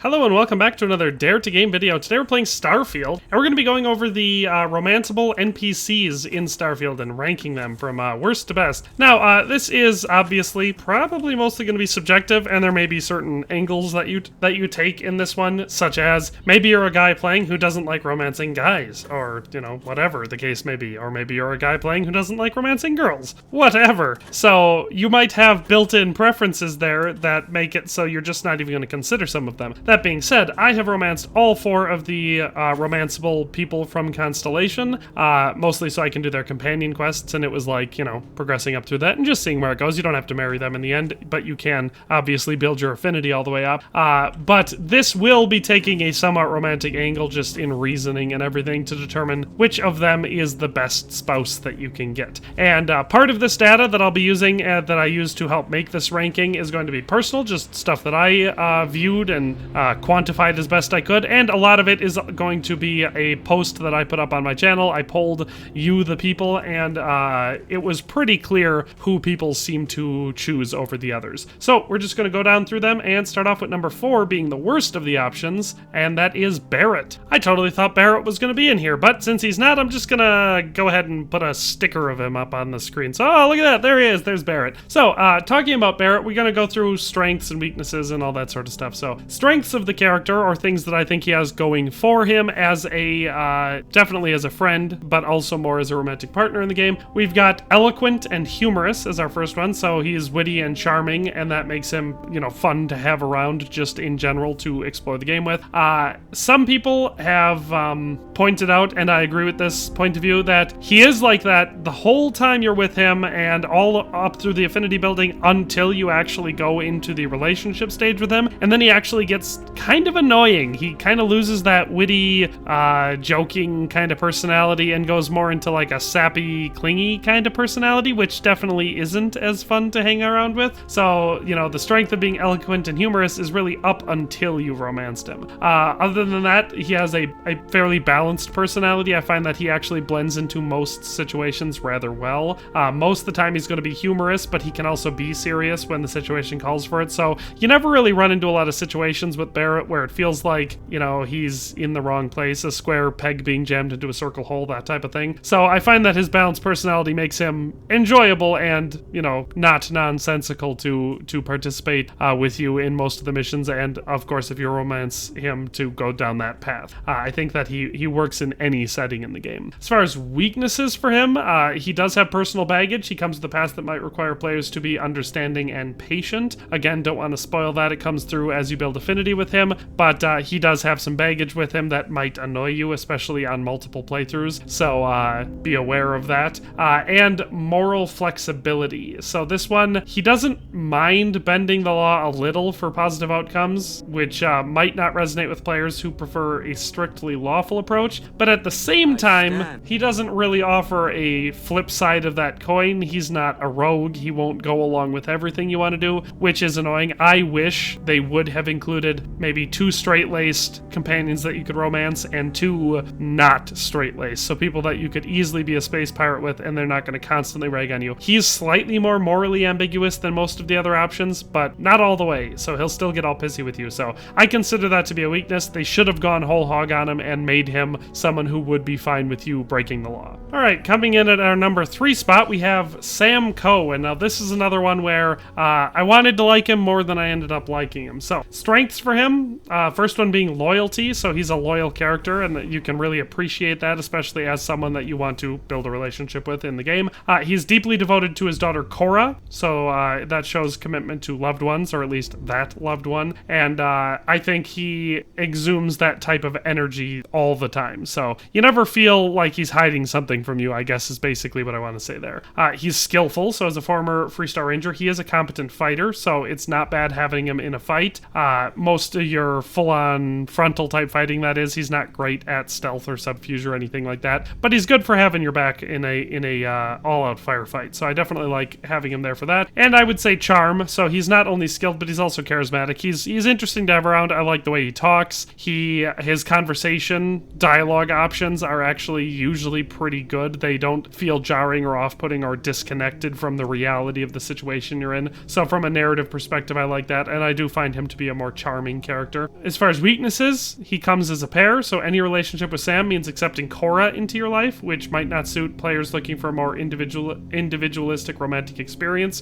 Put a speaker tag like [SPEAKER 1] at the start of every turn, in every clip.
[SPEAKER 1] Hello and welcome back to another Dare to Game video. Today we're playing Starfield, and we're going to be going over the romanceable NPCs in Starfield and ranking them from worst to best. Now, this is obviously probably mostly going to be subjective, and there may be certain angles that you take in this one, such as maybe you're a guy playing who doesn't like romancing guys, or, you know, whatever the case may be. Or maybe you're a guy playing who doesn't like romancing girls. Whatever. So, you might have built-in preferences there that make it so you're just not even going to consider some of them. That being said, I have romanced all 4 of the romanceable people from Constellation, mostly so I can do their companion quests, and it was like, you know, progressing up through that and just seeing where it goes. You don't have to marry them in the end, but you can obviously build your affinity all the way up. But this will be taking a somewhat romantic angle just in reasoning and everything to determine which of them is the best spouse that you can get. And part of this data that I'll be using, that I use to help make this ranking, is going to be personal, just stuff that I viewed and quantified as best I could, and a lot of it is going to be a post that I put up on my channel. I polled you, the people, and it was pretty clear who people seem to choose over the others. So we're just going to go down through them and start off with number 4 being the worst of the options, and that is Barrett. I totally thought Barrett was going to be in here, but since he's not, I'm just going to go ahead and put a sticker of him up on the screen. So, oh, look at that, there he is, there's Barrett. So, talking about Barrett, we're going to go through strengths and weaknesses and all that sort of stuff. So, strengths of the character, or things that I think he has going for him as a, definitely as a friend, but also more as a romantic partner in the game. We've got eloquent and humorous as our first one, so he's witty and charming, and that makes him, you know, fun to have around just in general to explore the game with. Some people have pointed out, and I agree with this point of view, that he is like that the whole time you're with him and all up through the affinity building until you actually go into the relationship stage with him, and then he actually gets kind of annoying. He kind of loses that witty, joking kind of personality and goes more into like a sappy, clingy kind of personality, which definitely isn't as fun to hang around with. So, you know, the strength of being eloquent and humorous is really up until you've romanced him. Other than that, he has a fairly balanced personality. I find that he actually blends into most situations rather well. Most of the time he's going to be humorous, but he can also be serious when the situation calls for it. So you never really run into a lot of situations with Barrett where it feels like, you know, he's in the wrong place, a square peg being jammed into a circle hole, that type of thing. So I find that his balanced personality makes him enjoyable and, you know, not nonsensical to participate with you in most of the missions, and of course if you romance him, to go down that path. I think that he works in any setting in the game. As far as weaknesses for him, he does have personal baggage. He comes with a past that might require players to be understanding and patient. Again, don't want to spoil that. It comes through as you build affinity with him, but he does have some baggage with him that might annoy you, especially on multiple playthroughs, so be aware of that. And moral flexibility. So this one, he doesn't mind bending the law a little for positive outcomes, which might not resonate with players who prefer a strictly lawful approach, but at the same time, he doesn't really offer a flip side of that coin. He's not a rogue. He won't go along with everything you want to do, which is annoying. I wish they would have included maybe 2 straight-laced companions that you could romance and 2 not straight-laced, so people that you could easily be a space pirate with and they're not going to constantly rag on you. He's slightly more morally ambiguous than most of the other options, but not all the way, so he'll still get all pissy with you. So I consider that to be a weakness. They should have gone whole hog on him and made him someone who would be fine with you breaking the law. Alright, coming in at our number 3 spot, we have Sam Coe, and now this is another one where I wanted to like him more than I ended up liking him. So, strengths for him, first one being loyalty, so he's a loyal character, and you can really appreciate that, especially as someone that you want to build a relationship with in the game. He's deeply devoted to his daughter Cora, so that shows commitment to loved ones, or at least that loved one, and I think he exudes that type of energy all the time, so you never feel like he's hiding something from you, I guess is basically what I want to say there. He's skillful, so as a former Freestar Ranger, he is a competent fighter, so it's not bad having him in a fight. Most of your full-on frontal type fighting, that is, he's not great at stealth or subterfuge or anything like that, but he's good for having your back in a all-out firefight, so I definitely like having him there for that. And I would say charm, so he's not only skilled, but he's also charismatic. He's interesting to have around. I like the way he talks. His conversation dialogue options are actually usually pretty good. They don't feel jarring or off-putting or disconnected from the reality of the situation you're in. So from a narrative perspective, I like that, and I do find him to be a more charming annoying character. As far as weaknesses, he comes as a pair, so any relationship with Sam means accepting Cora into your life, which might not suit players looking for a more individualistic romantic experience.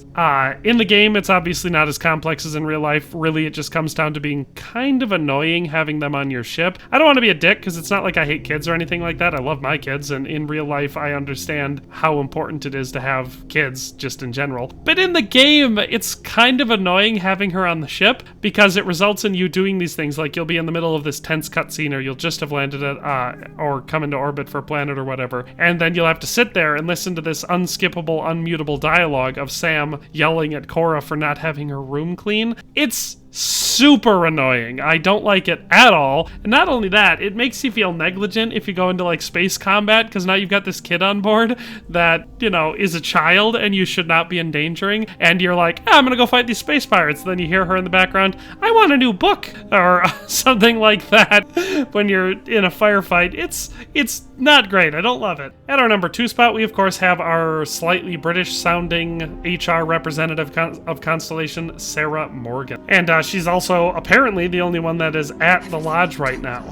[SPEAKER 1] In the game, it's obviously not as complex as in real life. Really, it just comes down to being kind of annoying having them on your ship. I don't want to be a dick, because it's not like I hate kids or anything like that. I love my kids, and in real life, I understand how important it is to have kids, just in general. But in the game, it's kind of annoying having her on the ship, because it results in you doing these things, like you'll be in the middle of this tense cutscene, or you'll just have landed at, or come into orbit for a planet or whatever, and then you'll have to sit there and listen to this unskippable, unmutable dialogue of Sam yelling at Cora for not having her room clean. It's super annoying. I don't like it at all. And not only that, it makes you feel negligent if you go into like space combat, because now you've got this kid on board that, you know, is a child and you should not be endangering, and you're like, I'm gonna go fight these space pirates. Then you hear her in the background, I want a new book, or something like that when you're in a firefight. It's not great. I don't love it. At our number 2 spot, we of course have our slightly British sounding HR representative of Constellation, Sarah Morgan. And she's also apparently the only one that is at the lodge right now,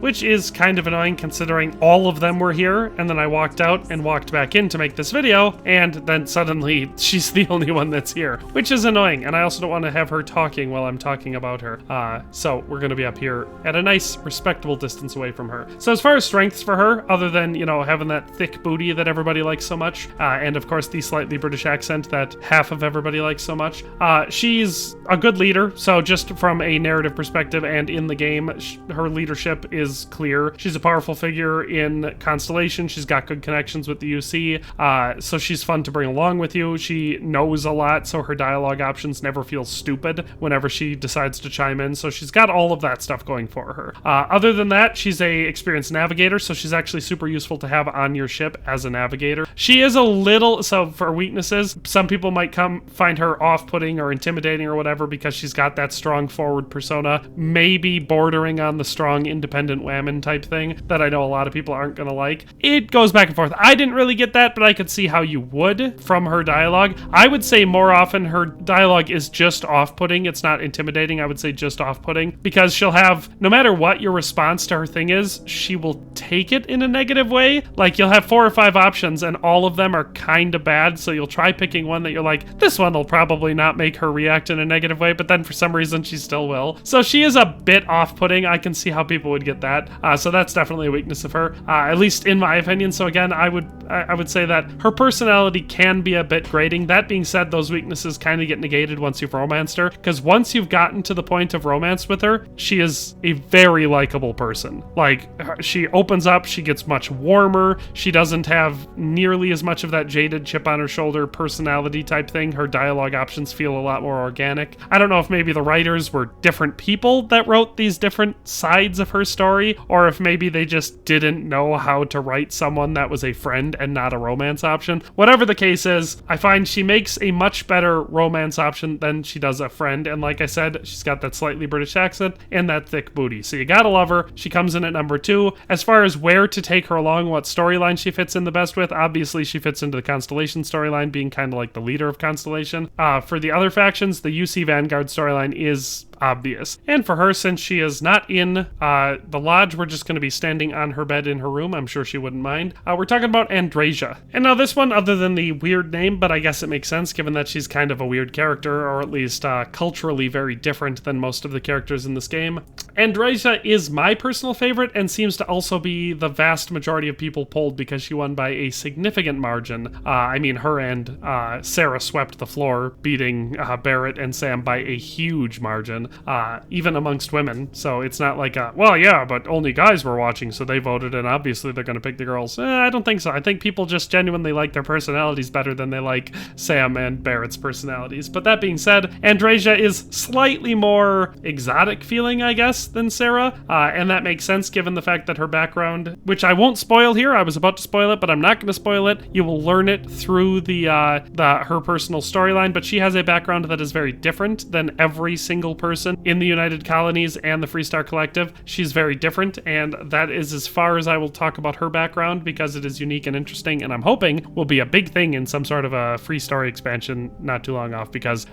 [SPEAKER 1] which is kind of annoying considering all of them were here, and then I walked out and walked back in to make this video, and then suddenly she's the only one that's here, which is annoying. And I also don't want to have her talking while I'm talking about her. So we're going to be up here at a nice, respectable distance away from her. So as far as strengths for her, other than, you know, having that thick booty that everybody likes so much, and of course the slightly British accent that half of everybody likes so much, she's a good leader. So just from a narrative perspective and in the game, her leadership is clear. She's a powerful figure in Constellation. She's got good connections with the UC, so she's fun to bring along with you. She knows a lot, so her dialogue options never feel stupid whenever she decides to chime in. So she's got all of that stuff going for her. Other than that, she's a experienced navigator, so she's actually super useful to have on your ship as a navigator. She is a little, so for weaknesses, some people might find her off-putting or intimidating or whatever because she's got that strong forward persona, maybe bordering on the strong independent whammon type thing that I know a lot of people aren't gonna like. It goes back and forth. I didn't really get that, but I could see how you would from her dialogue. I would say more often her dialogue is just off-putting. It's not intimidating. I would say just off-putting, because she'll have, no matter what your response to her thing is, she will take it in a negative way. Like, you'll have 4 or 5 options and all of them are kind of bad, so you'll try picking one that you're like, this one will probably not make her react in a negative way, but then for some reason she still will. So she is a bit off-putting. I can see how people would get that. So that's definitely a weakness of her, at least in my opinion. So again, I would say that her personality can be a bit grating. That being said, those weaknesses kind of get negated once you've romanced her, because once you've gotten to the point of romance with her, she is a very likable person. Like, she opens up, she gets much warmer, she doesn't have nearly as much of that jaded chip on her shoulder personality type thing. Her dialogue options feel a lot more organic. I don't know if maybe the writers were different people that wrote these different sides of her story, or if maybe they just didn't know how to write someone that was a friend and not a romance option. Whatever the case is, I find she makes a much better romance option than she does a friend, and like I said, she's got that slightly British accent and that thick booty, so you gotta love her. She comes in at number 2. As far as where to take her along, what storyline she fits in the best with, obviously she fits into the Constellation storyline, being kind of like the leader of Constellation. For the other factions, the UC Vanguard storyline is obvious. And for her, since she is not in the lodge, we're just going to be standing on her bed in her room. I'm sure she wouldn't mind. We're talking about Andreja. And now this one, other than the weird name, but I guess it makes sense given that she's kind of a weird character, or at least culturally very different than most of the characters in this game. Andreja is my personal favorite and seems to also be the vast majority of people polled because she won by a significant margin. I mean, her and Sarah swept the floor, beating Barrett and Sam by a huge margin. Even amongst women, so it's not like well, yeah, but only guys were watching, so they voted, and obviously they're going to pick the girls. I don't think so. I think people just genuinely like their personalities better than they like Sam and Barrett's personalities. But that being said, Andreja is slightly more exotic feeling, I guess, than Sarah, and that makes sense given the fact that her background, which I won't spoil here, I was about to spoil it, but I'm not going to spoil it. You will learn it through her personal storyline, but she has a background that is very different than every single person person in the United Colonies and the Freestar Collective. She's very different, and that is as far as I will talk about her background because it is unique and interesting, and I'm hoping will be a big thing in some sort of a free story expansion not too long off because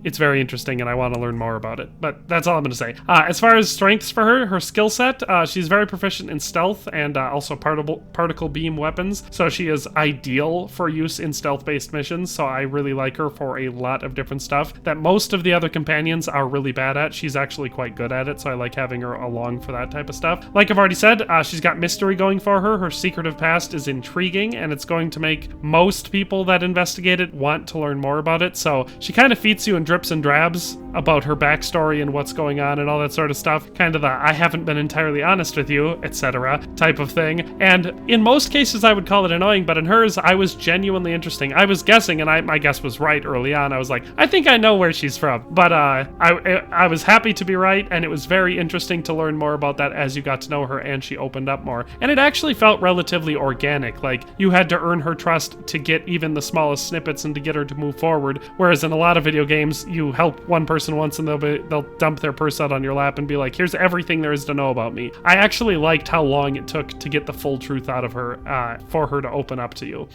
[SPEAKER 1] it's very interesting and I want to learn more about it. But that's all I'm going to say. As far as strengths for her skill set, she's very proficient in stealth and also particle beam weapons, so she is ideal for use in stealth-based missions, so I really like her for a lot of different stuff that most of the other companions are really bad at. She's actually quite good at it, so I like having her along for that type of stuff. Like I've already said, she's got mystery going for her. Her secretive past is intriguing, and it's going to make most people that investigate it want to learn more about it, so she kind of feeds you in drips and drabs about her backstory and what's going on and all that sort of stuff. Kind of the I haven't been entirely honest with you, etc. type of thing. And in most cases I would call it annoying, but in hers I was genuinely interesting. I was guessing, and my guess was right early on. I was like, I think I know where she's from. But I was happy to be right, and it was very interesting to learn more about that as you got to know her and she opened up more. And it actually felt relatively organic. Like, you had to earn her trust to get even the smallest snippets and to get her to move forward. Whereas in a lot of video games, you help one person once and they'll dump their purse out on your lap and be like, here's everything there is to know about me. I actually liked how long it took to get the full truth out of her for her to open up to you.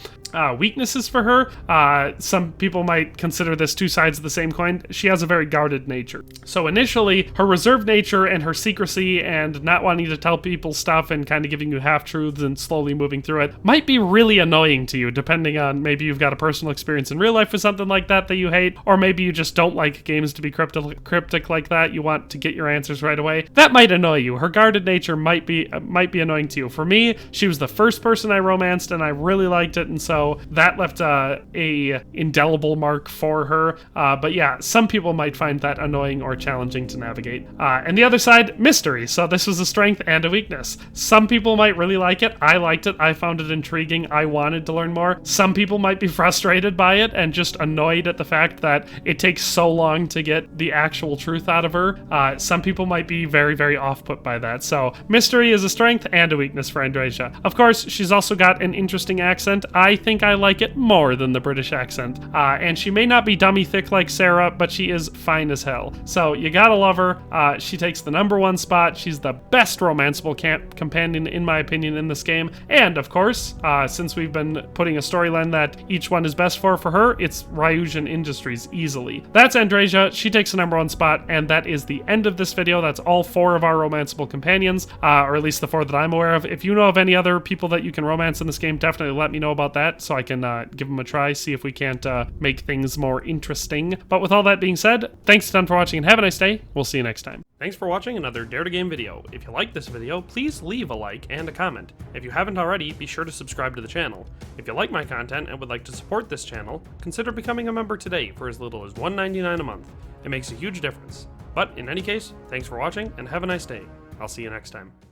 [SPEAKER 1] Weaknesses for her, some people might consider this two sides of the same coin. She has a very guarded nature. So initially, her reserved nature and her secrecy and not wanting to tell people stuff and kind of giving you half-truths and slowly moving through it might be really annoying to you, depending on maybe you've got a personal experience in real life with something like that you hate, or maybe you just don't like games to be cryptic like that. You want to get your answers right away. That might annoy you. Her guarded nature might be annoying to you. For me, she was the first person I romanced and I really liked it, and so that left a indelible mark for her. But yeah, some people might find that annoying or challenging to navigate. And the other side, mystery. So this was a strength and a weakness. Some people might really like it. I liked it. I found it intriguing. I wanted to learn more. Some people might be frustrated by it and just annoyed at the fact that it takes so long to get the actual truth out of her. Some people might be very, very off-put by that. So mystery is a strength and a weakness for Andreja. Of course, she's also got an interesting accent. I think I like it more than the British accent. And she may not be dummy thick like Sarah, but she is fine as hell. So you gotta love her. She takes the #1 spot. She's the best romanceable companion, in my opinion, in this game. And of course, since we've been putting a storyline that each one is best for her, it's Ryujin Industries easily. That's Andreja. She takes the #1 spot, and that is the end of this video. That's all 4 of our romanceable companions, or at least the 4 that I'm aware of. If you know of any other people that you can romance in this game, definitely let me know about that so I can give them a try, see if we can't make things more interesting. But with all that being said, thanks a ton for watching and have a nice day. We'll see you next time. Thanks for watching another Dare to Game video. If you liked this video, please leave a like and a comment. If you haven't already, be sure to subscribe to the channel. If you like my content and would like to support this channel, consider becoming a member today for as little as $1.99 a month. It makes a huge difference. But in any case, thanks for watching and have a nice day. I'll see you next time.